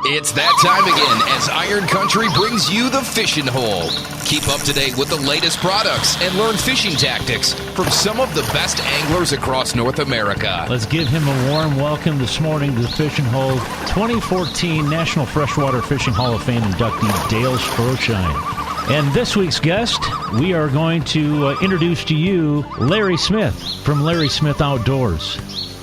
It's that time again as Iron Country brings you the Fishing Hole. Keep up to date with the latest products and learn fishing tactics from some of the best anglers across North America. Let's give him a warm welcome this morning to the Fishing Hole, 2014 National Freshwater Fishing Hall of Fame inductee Dale Stroschein. And this week's guest, we are going to introduce to you Larry Smith from Larry Smith Outdoors.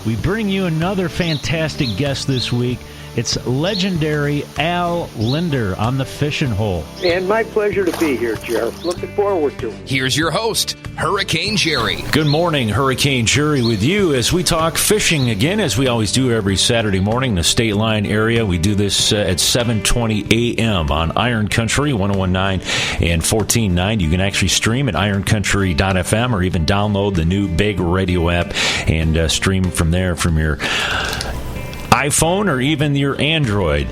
We bring you another fantastic guest this week. It's legendary Al Linder on the Fishing Hole. And my pleasure to be here, Jeff. Looking forward to it. Here's your host, Hurricane Jerry. Good morning, Hurricane Jerry with you as we talk fishing again, as we always do every Saturday morning in the State Line area. We do this at 7:20 a.m. on Iron Country, 1019 and 1490. You can actually stream at ironcountry.fm or even download the new Big Radio app and stream from there from your iPhone or even your Android.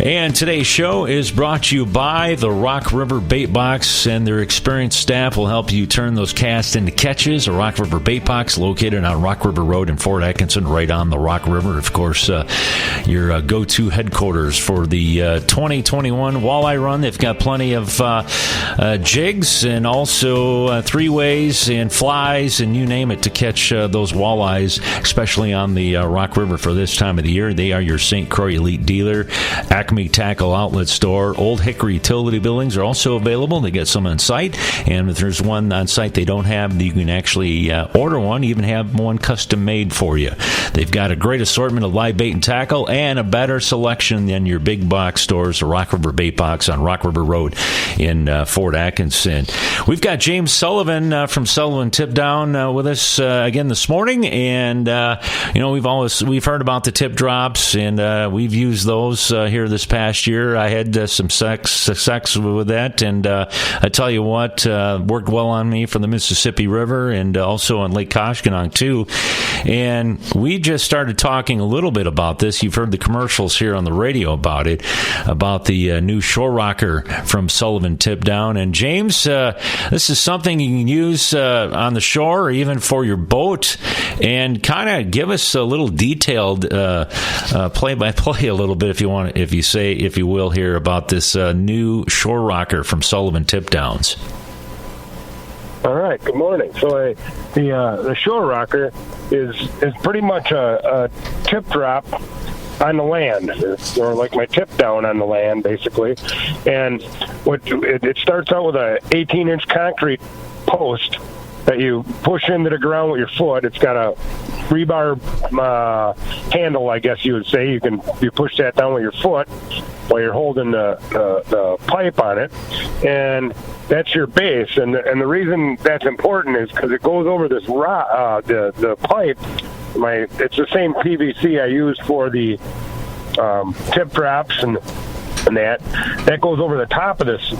And today's show is brought to you by the Rock River Bait Box, and their experienced staff will help you turn those casts into catches. A Rock River Bait Box located on Rock River Road in Fort Atkinson, right on the Rock River. Of course, your go-to headquarters for the 2021 walleye run. They've got plenty of jigs and also three-ways and flies and you name it to catch those walleyes, especially on the Rock River for this time of the year. They are your St. Croix Elite dealer. Acme Tackle Outlet Store. Old Hickory Utility Buildings are also available. They get some on site, and if there's one on site they don't have, you can actually order one, even have one custom made for you. They've got a great assortment of live bait and tackle and a better selection than your big box stores. The Rock River Bait Box on Rock River Road in Fort Atkinson. We've got James Sullivan from Sullivan Tip Down with us again this morning, and we've heard about the tip drops, and we've used those here this past year. I had some success with that, and I tell you what, worked well on me from the Mississippi River and also on Lake Koshkonong too. And we just started talking a little bit about this. You've heard the commercials here on the radio about it, about the new shore rocker from Sullivan Tip Down. And James, this is something you can use on the shore or even for your boat, and kind of give us a little detailed play-by-play a little bit, if you want, if you will, here about this new shore rocker from Sullivan Tip Downs. All right. Good morning. So the shore rocker is pretty much a tip drop on the land, or like my tip down on the land, basically. And it starts out with a 18-inch concrete post that you push into the ground with your foot. It's got a rebar handle, I guess you would say. You push that down with your foot while you're holding the pipe on it, and that's your base. And the reason that's important is because it goes over this the pipe. It's the same PVC I use for the tip drops and that goes over the top of this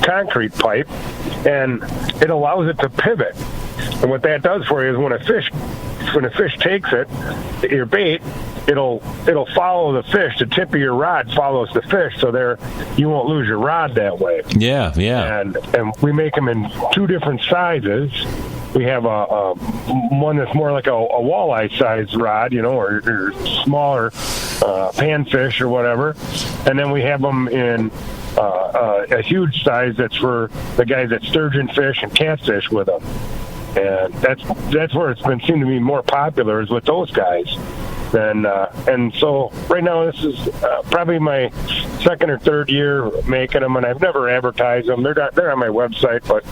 concrete pipe, and it allows it to pivot. And what that does for you is when a fish takes it, your bait, it'll follow the fish. The tip of your rod follows the fish, so there you won't lose your rod that way. Yeah. And we make them in two different sizes. We have a one that's more like a walleye size rod, or smaller panfish or whatever, and then we have them in a huge size that's for the guys that sturgeon fish and catfish with them. And that's where it's been seemed to be more popular, is with those guys. And so right now this is probably my second or third year making them, and I've never advertised them. They're on my website, but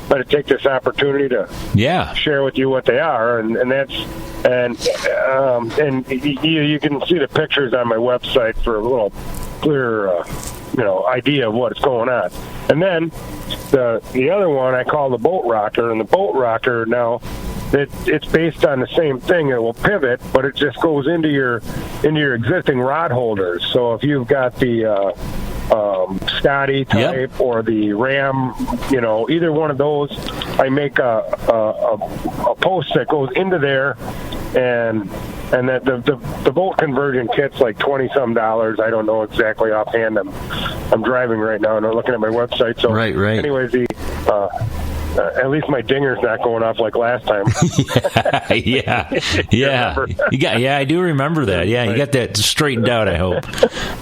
let it take this opportunity to share with you what they are, and you can see the pictures on my website for a little clearer idea of what's going on. And then the other one I call the boat rocker, and the boat rocker now, it's based on the same thing. It will pivot, but it just goes into your existing rod holders. So if you've got the Scotty type or the Ram, either one of those, I make a post that goes into there, and that the bolt conversion kit's like $20-some. I don't know exactly offhand. I'm driving right now and I'm looking at my website. So right. Anyways, at least my dinger's not going off like last time. Yeah. I do remember that. Yeah, you got that straightened out, I hope.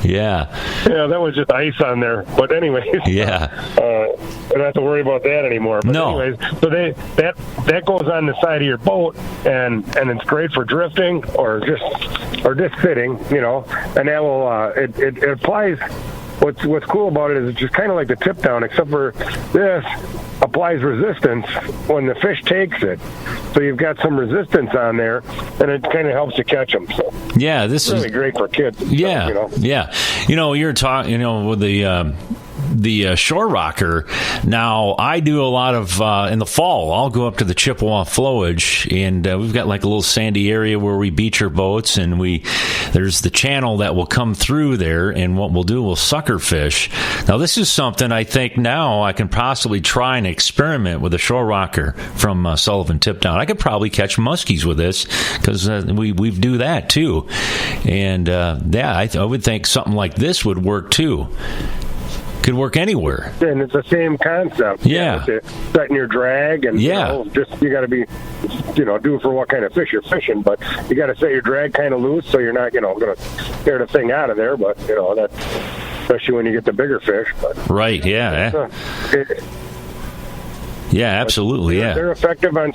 Yeah. Yeah, that was just ice on there. But anyways, yeah. I don't have to worry about that anymore. But no. anyways, so that goes on the side of your boat, and it's great for drifting or just sitting, and that will it applies. What's cool about it is it's just kind of like the tip down, except for this applies resistance when the fish takes it. So you've got some resistance on there, and it kind of helps you catch them. So yeah, this is really great for kids. Yeah, stuff, yeah. You're talking, with the shore rocker. Now, I do a lot of, in the fall, I'll go up to the Chippewa flowage, and we've got like a little sandy area where we beach our boats, and there's the channel that will come through there, and what we'll do, we'll sucker fish. Now, this is something I think now I can possibly try and experiment with a shore rocker from Sullivan Tip Down. I could probably catch muskies with this, because we do that too. And I would think something like this would work too. Could work anywhere. And it's the same concept. Yeah. Setting your drag, and you got to be, do it for what kind of fish you're fishing, but you got to set your drag kind of loose so you're not, going to tear the thing out of there. But that's especially when you get the bigger fish. But, right. Yeah. Yeah. Absolutely. Yeah. They're effective on.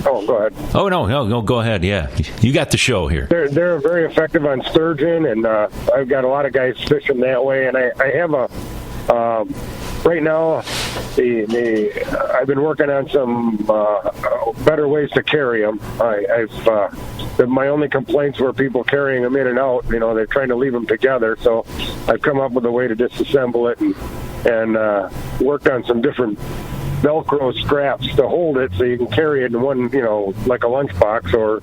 Oh, go ahead. Oh no, go ahead. Yeah, you got the show here. They're very effective on sturgeon, and I've got a lot of guys fishing that way, and I have a. Right now, I've been working on some better ways to carry them. My only complaints were people carrying them in and out. They're trying to leave them together. So I've come up with a way to disassemble it and worked on some different Velcro straps to hold it so you can carry it in one, like a lunchbox or,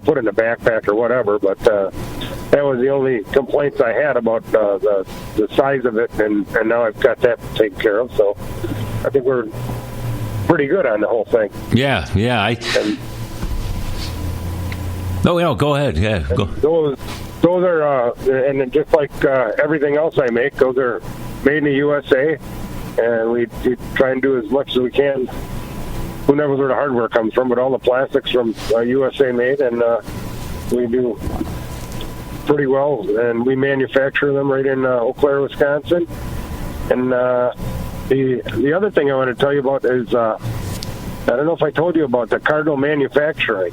put in a backpack or whatever. But that was the only complaints I had about the size of it, and now I've got that taken care of. So I think we're pretty good on the whole thing. Yeah. Go ahead. Yeah, go. Those are, and just like everything else I make, those are made in the USA. And we try and do as much as we can. Who knows where the hardware comes from, but all the plastics from USA made, and we do pretty well. And we manufacture them right in Eau Claire, Wisconsin. And the other thing I want to tell you about is I don't know if I told you about the Cardinal Manufacturing.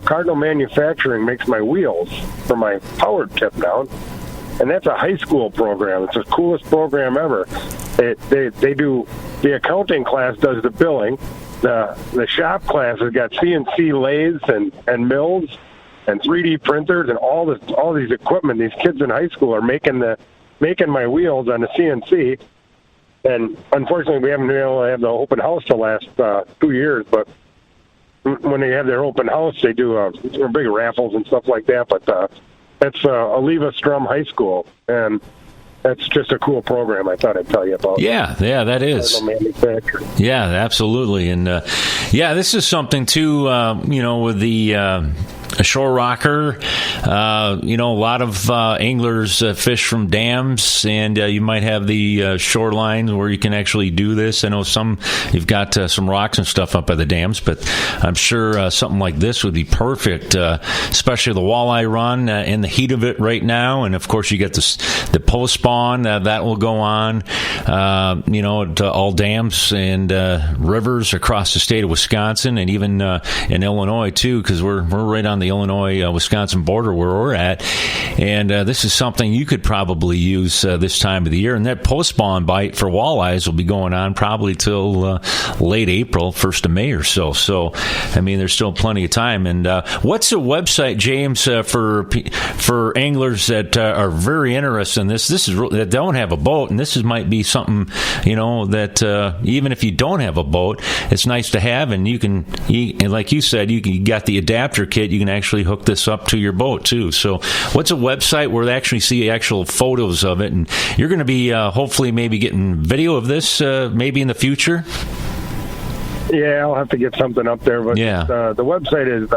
Cardinal Manufacturing makes my wheels for my powered tip down. And that's a high school program. It's the coolest program ever. They do, the accounting class does the billing. The shop class has got CNC lathes and mills and 3D printers and all these equipment. These kids in high school are making my wheels on the CNC. And unfortunately, we haven't been able to have the open house the last 2 years. But when they have their open house, they do big raffles and stuff like that. But that's Oliva Strum High School, and that's just a cool program I thought I'd tell you about. Yeah, that is. Yeah, absolutely. And, this is something, too, with the shore rocker. A lot of anglers fish from dams, and you might have the shorelines where you can actually do this. I know you've got some rocks and stuff up by the dams, but I'm sure something like this would be perfect, especially the walleye run in the heat of it right now. And, of course, you get the post spawn that will go on, to all dams and rivers across the state of Wisconsin and even in Illinois, too, because we're right on the Illinois-Wisconsin border where we're at. And this is something you could probably use this time of the year. And that post-spawn bite for walleyes will be going on probably till late April, 1st of May or so. So, there's still plenty of time. And what's the website, James, for anglers that are very interested in this? That don't have a boat, and this might be something, that even if you don't have a boat, it's nice to have. And like you said, you got the adapter kit. You can actually hook this up to your boat too. So what's a website where they actually see actual photos of it? And you're going to be hopefully maybe getting video of this maybe in the future? Yeah, I'll have to get something up there. But the website is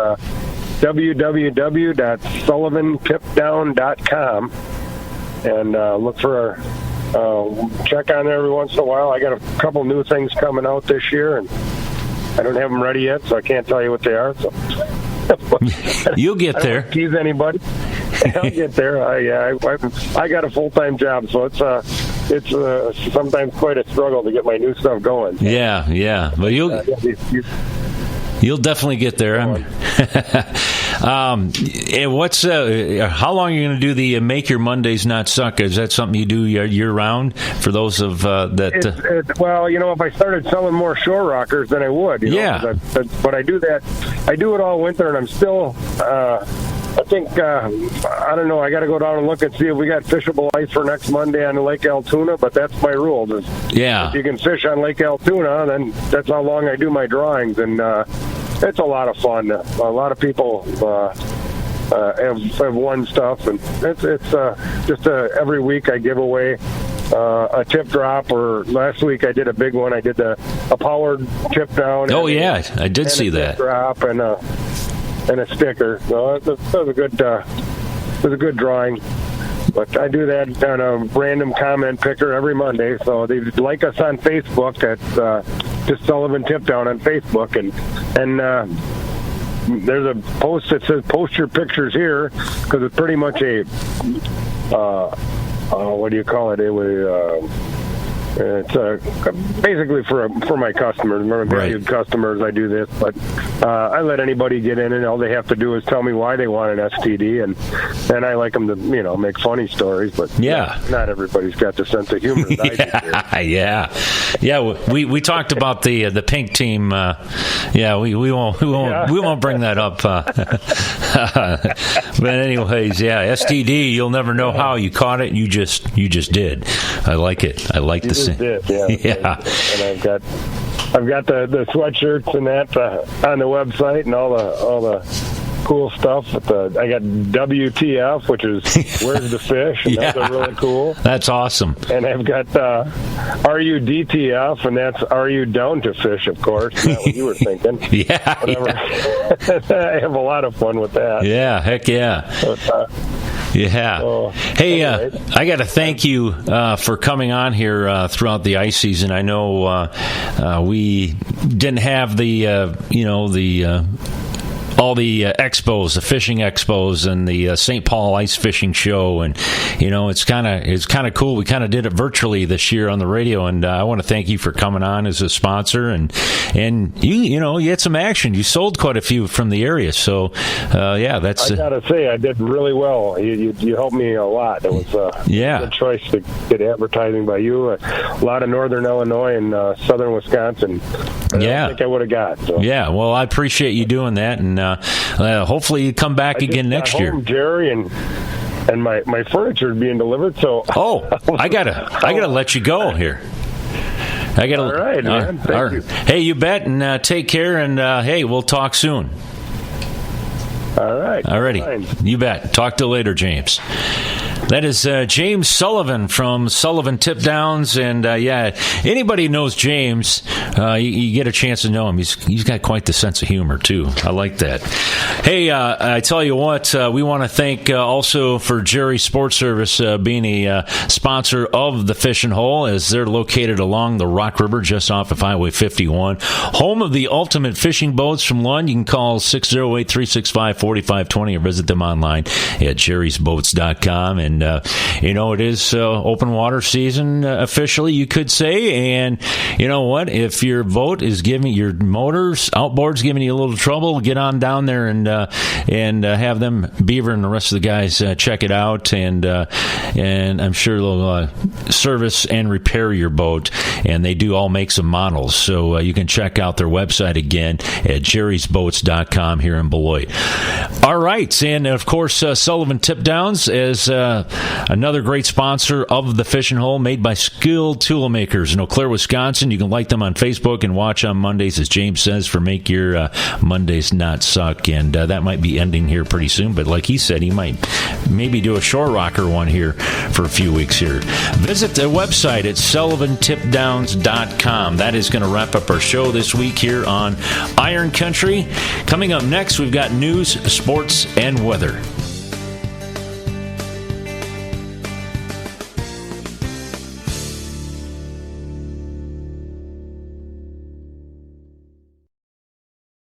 www.sullivantipdown.com, and look for check on there every once in a while. I got a couple new things coming out this year, and I don't have them ready yet, so I can't tell you what they are. So You'll get there. I don't tease anybody. I'll get there. I got a full-time job, so it's sometimes quite a struggle to get my new stuff going. Yeah. But you'll definitely get there. And what's how long are you going to do the Make Your Mondays Not Suck? Is that something you do year round for those of that? Well, if I started selling more shore rockers, then I would. But I do that. I do it all winter, and I'm still. I think, I don't know, I got to go down and look and see if we got fishable ice for next Monday on Lake Altoona, but that's my rule. If you can fish on Lake Altoona, then that's how long I do my drawings, and it's a lot of fun. A lot of people have won stuff, and it's just every week I give away a tip drop, or last week I did a big one. I did a powered tip down. Oh, yeah, I did see that. Tip drop and a sticker. So it was a good drawing. But I do that on a random comment picker every Monday. So they like us on Facebook. That's just Sullivan Tip Down on Facebook, and there's a post that says "Post your pictures here," because it's pretty much a what do you call it? It's basically for my customers, my valued customers. I do this, but I let anybody get in, and all they have to do is tell me why they want an STD, and I like them to make funny stories. But not everybody's got the sense of humor that I do. We talked about the pink team. We won't bring that up. But anyways, STD. You'll never know how you caught it. You just did. I like it. I like the. Did, yeah. And I've got the sweatshirts and that on the website, and all the cool stuff. I got WTF, which is where's the fish, and that's really cool. That's awesome. And I've got RUDTF, and that's are you down to fish, of course. That's what you were thinking. I have a lot of fun with that. Yeah, heck yeah. But, hey, anyway. I got to thank you for coming on here throughout the ice season. I know we didn't have all the expos, the fishing expos, and the St. Paul Ice Fishing Show, and it's kind of cool. We kind of did it virtually this year on the radio, and I want to thank you for coming on as a sponsor. And you had some action. You sold quite a few from the area, so that's. I gotta say, I did really well. You helped me a lot. It was a good choice to get advertising by you. A lot of Northern Illinois and Southern Wisconsin. I don't think I would have got. So. Yeah, well, I appreciate you doing that, and hopefully you come back again next year. Jerry, and my furniture is being delivered. So I gotta let you go here. All right, man. Thank you. Hey, you bet, and take care, and hey, we'll talk soon. All right. Alrighty. Fine. You bet. Talk to you later, James. That is James Sullivan from Sullivan Tip Downs, and anybody who knows James, you get a chance to know him. He's got quite the sense of humor too. I like that. Hey, I tell you what, we want to thank also for Jerry Sports Service being a sponsor of the Fishing Hole, as they're located along the Rock River just off of Highway 51, home of the ultimate fishing boats from Lund. You can call 608-365-4520 or visit them online at jerrysboats.com. And it is open water season officially, you could say. And you know what? If your boat is giving your motors, outboards giving you a little trouble, get on down there and have them, Beaver and the rest of the guys, check it out. And I'm sure they'll service and repair your boat. And they do all makes and models. So you can check out their website again at jerrysboats.com here in Beloit. All right. And of course, Sullivan Tip Downs is another great sponsor of the Fishing Hole, made by skilled tool makers in Eau Claire, Wisconsin. You can like them on Facebook and watch on Mondays, as James says, for Make Your Mondays Not Suck. And that might be ending here pretty soon. But like he said, he might maybe do a shore rocker one here for a few weeks here. Visit the website at sullivantipdowns.com. That is going to wrap up our show this week here on Iron Country. Coming up next, we've got news, sports, and weather.